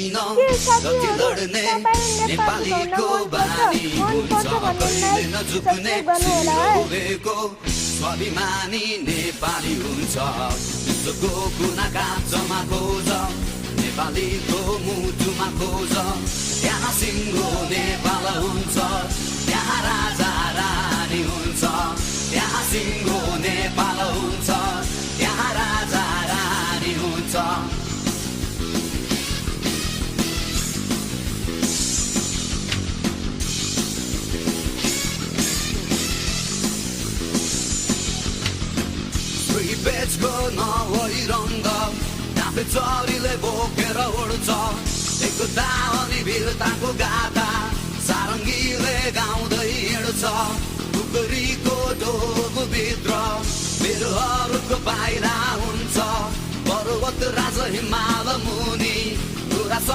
छैन जति लड्ने नेपालीको बानी हुन्छ कहिले नझुक्ने चिरोएको स्वाभिमानी नेपाली हुन्छ विश्वको कुना काप्चामा खोज नेपालीको मुटुमा खोज त्यहाँ सिङ्गो नेपाल हुन्छ त्यहाँ राजा रानी हुन्छ त्यहाँ सिङ्गो नेपाल हुन्छ त्यहाँ राजा रानी हुन्छ बेचको नभई रङ्ग नापे चरीले बोकेर उड्छ एकता अनि वीरताको गाथा सारङ्गीले गाउँदै हिँड्छ खुकुरीको ढोगभित्र बिरुवाहरूको बाहिर हुन्छ पर्वत राज हिमाल मुनि